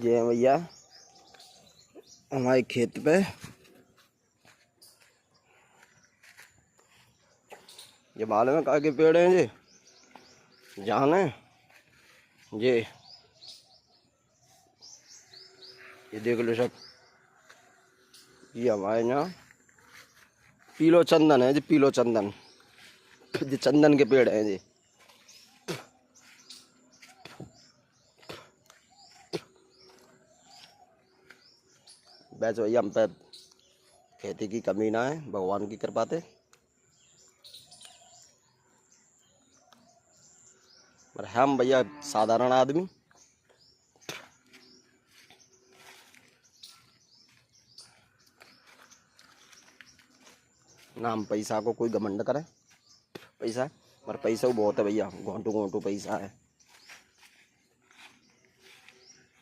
ये है भैया हमारे खेत पे ये मालूम है कहाँ के पेड़ हैं ये जान है ये देख लो सब। ये हमारे यहाँ पीलो चंदन है जी, पीलो चंदन। ये चंदन के पेड़ हैं जी। वैसे भैया हम पे खेती की कमी ना है, भगवान की कृपा से। पर हम भैया साधारण आदमी। ना हम पैसा को कोई घमंड करे, पैसा पर पैसा बहुत है भैया, घोंटू घोंटू पैसा है।